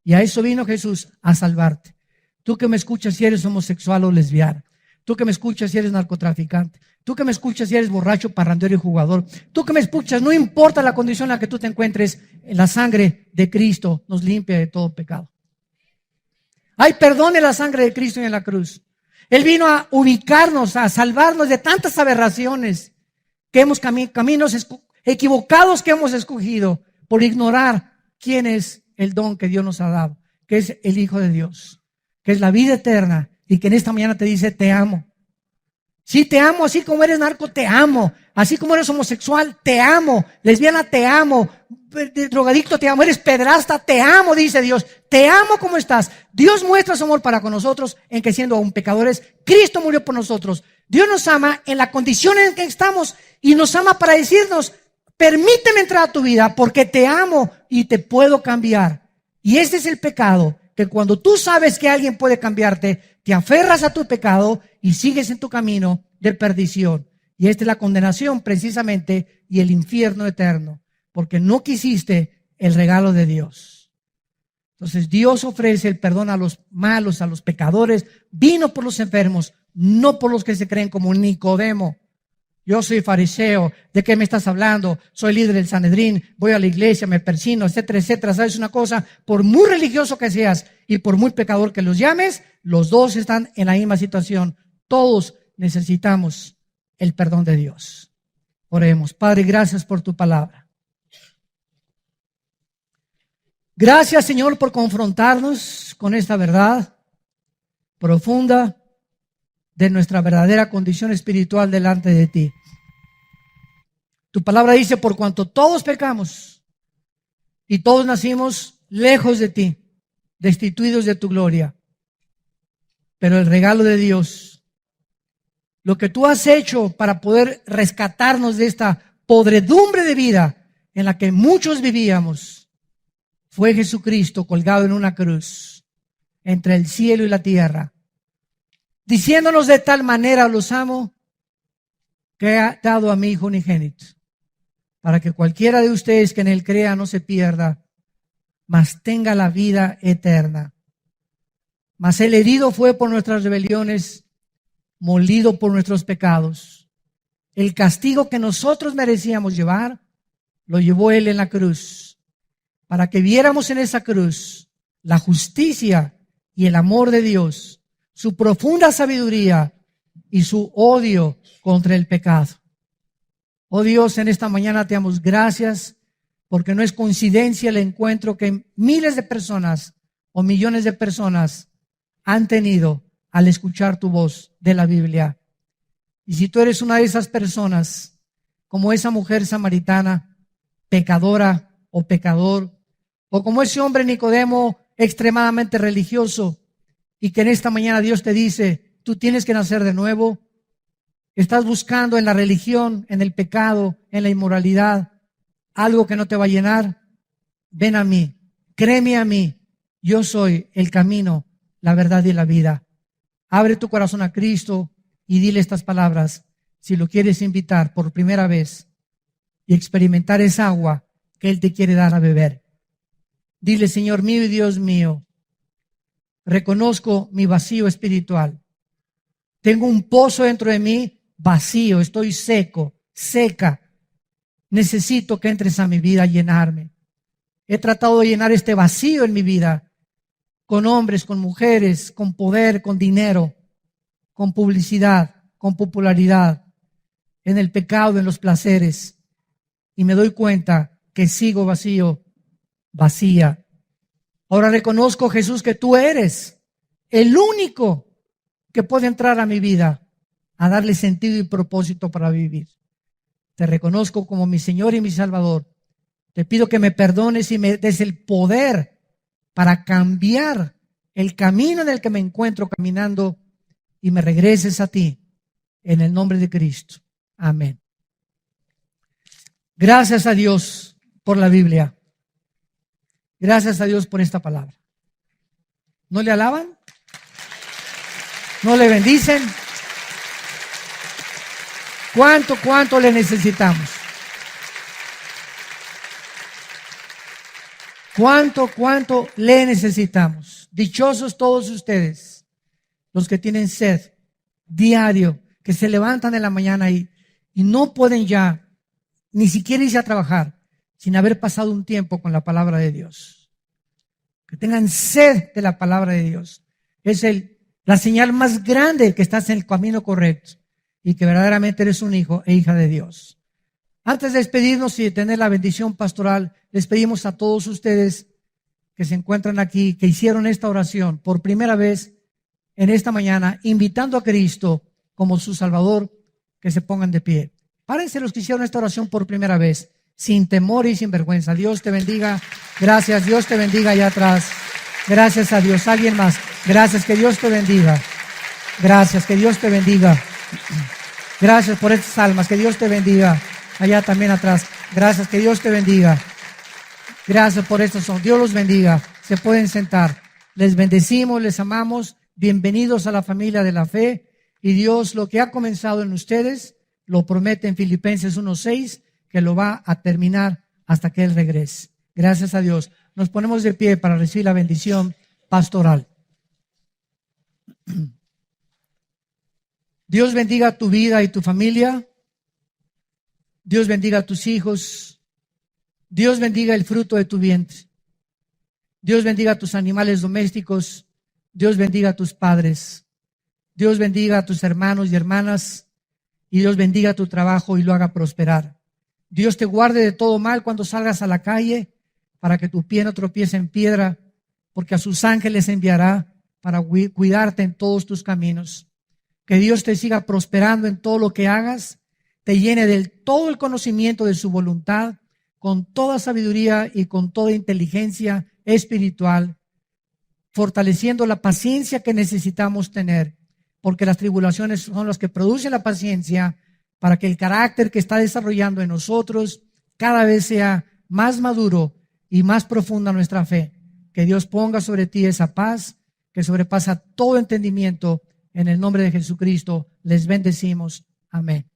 Y a eso vino Jesús, a salvarte. Tú que me escuchas si eres homosexual o lesbiana. Tú que me escuchas si eres narcotraficante. Tú que me escuchas si eres borracho, parrandero y jugador. Tú que me escuchas, no importa la condición en la que tú te encuentres, la sangre de Cristo nos limpia de todo pecado. Hay perdón en la sangre de Cristo y en la cruz. Él vino a ubicarnos, a salvarnos de tantas aberraciones que hemos caminos equivocados que hemos escogido por ignorar quién es el don que Dios nos ha dado, que es el Hijo de Dios, que es la vida eterna y que en esta mañana te dice te amo. Sí, te amo, así como eres narco, te amo. Así como eres homosexual, te amo. Lesbiana, te amo. Drogadicto, te amo. Eres pedrasta, te amo, dice Dios. Te amo como estás. Dios muestra su amor para con nosotros en que siendo aún pecadores, Cristo murió por nosotros. Dios nos ama en la condición en que estamos y nos ama para decirnos, permíteme entrar a tu vida porque te amo y te puedo cambiar. Y este es el pecado, que cuando tú sabes que alguien puede cambiarte, te aferras a tu pecado y sigues en tu camino de perdición. Y esta es la condenación precisamente y el infierno eterno, porque no quisiste el regalo de Dios. Entonces Dios ofrece el perdón a los malos, a los pecadores. Vino por los enfermos, no por los que se creen como Nicodemo. Yo soy fariseo, ¿de qué me estás hablando? Soy líder del Sanedrín, voy a la iglesia, me persino, etcétera, etcétera. ¿Sabes una cosa? Por muy religioso que seas y por muy pecador que los llames, los dos están en la misma situación. Todos necesitamos el perdón de Dios. Oremos. Padre, gracias por tu palabra. Gracias, Señor, por confrontarnos con esta verdad profunda de nuestra verdadera condición espiritual delante de ti. Tu palabra dice, por cuanto todos pecamos y todos nacimos lejos de ti, destituidos de tu gloria. Pero el regalo de Dios, lo que tú has hecho para poder rescatarnos de esta podredumbre de vida en la que muchos vivíamos, fue Jesucristo colgado en una cruz entre el cielo y la tierra, diciéndonos de tal manera los amo que ha dado a mi Hijo unigénito, para que cualquiera de ustedes que en él crea no se pierda, mas tenga la vida eterna. Mas el herido fue por nuestras rebeliones, molido por nuestros pecados. El castigo que nosotros merecíamos llevar, lo llevó Él en la cruz, para que viéramos en esa cruz la justicia y el amor de Dios, su profunda sabiduría y su odio contra el pecado. Oh Dios, en esta mañana te damos gracias, porque no es coincidencia el encuentro que miles de personas o millones de personas han tenido al escuchar tu voz de la Biblia. Y si tú eres una de esas personas, como esa mujer samaritana, pecadora o pecador, o como ese hombre Nicodemo extremadamente religioso, y que en esta mañana Dios te dice, tú tienes que nacer de nuevo, estás buscando en la religión, en el pecado, en la inmoralidad, algo que no te va a llenar, ven a mí, créeme a mí, yo soy el camino, la verdad y la vida. Abre tu corazón a Cristo y dile estas palabras, si lo quieres invitar por primera vez y experimentar esa agua que Él te quiere dar a beber. Dile, Señor mío y Dios mío, reconozco mi vacío espiritual. Tengo un pozo dentro de mí vacío, estoy seco, seca. Necesito que entres a mi vida a llenarme. He tratado de llenar este vacío en mi vida con hombres, con mujeres, con poder, con dinero, con publicidad, con popularidad, en el pecado, en los placeres. Y me doy cuenta que sigo vacío, vacía. Ahora reconozco, Jesús, que tú eres el único que puede entrar a mi vida a darle sentido y propósito para vivir. Te reconozco como mi Señor y mi Salvador. Te pido que me perdones y me des el poder para cambiar el camino en el que me encuentro caminando y me regreses a ti en el nombre de Cristo. Amén. Gracias a Dios por la Biblia. Gracias a Dios por esta palabra. ¿No le alaban? ¿No le bendicen? ¿Cuánto le necesitamos? ¿Cuánto le necesitamos? Dichosos todos ustedes, los que tienen sed diario, que se levantan en la mañana y no pueden ya ni siquiera irse a trabajar sin haber pasado un tiempo con la palabra de Dios. Que tengan sed de la palabra de Dios. Es la señal más grande que estás en el camino correcto y que verdaderamente eres un hijo e hija de Dios. Antes de despedirnos y de tener la bendición pastoral, les pedimos a todos ustedes que se encuentran aquí, que hicieron esta oración por primera vez en esta mañana, invitando a Cristo como su Salvador, que se pongan de pie. Párense los que hicieron esta oración por primera vez, sin temor y sin vergüenza. Dios te bendiga. Gracias. Dios te bendiga allá atrás. Gracias a Dios. Alguien más. Gracias. Que Dios te bendiga. Gracias. Que Dios te bendiga. Gracias por estas almas. Que Dios te bendiga. Allá también atrás. Gracias. Que Dios te bendiga. Gracias por estos son. Dios los bendiga. Se pueden sentar. Les bendecimos, les amamos. Bienvenidos a la familia de la fe. Y Dios lo que ha comenzado en ustedes lo promete en Filipenses 1:6 que lo va a terminar hasta que Él regrese. Gracias a Dios. Nos ponemos de pie para recibir la bendición pastoral. Dios bendiga tu vida y tu familia. Dios bendiga a tus hijos. Dios bendiga el fruto de tu vientre. Dios bendiga a tus animales domésticos. Dios bendiga a tus padres. Dios bendiga a tus hermanos y hermanas. Y Dios bendiga tu trabajo y lo haga prosperar. Dios te guarde de todo mal cuando salgas a la calle, para que tu pie no tropiece en piedra, porque a sus ángeles enviará para cuidarte en todos tus caminos. Que Dios te siga prosperando en todo lo que hagas, te llene del todo el conocimiento de su voluntad, con toda sabiduría y con toda inteligencia espiritual, fortaleciendo la paciencia que necesitamos tener, porque las tribulaciones son las que producen la paciencia, para que el carácter que está desarrollando en nosotros cada vez sea más maduro y más profunda nuestra fe. Que Dios ponga sobre ti esa paz que sobrepasa todo entendimiento. En el nombre de Jesucristo les bendecimos. Amén.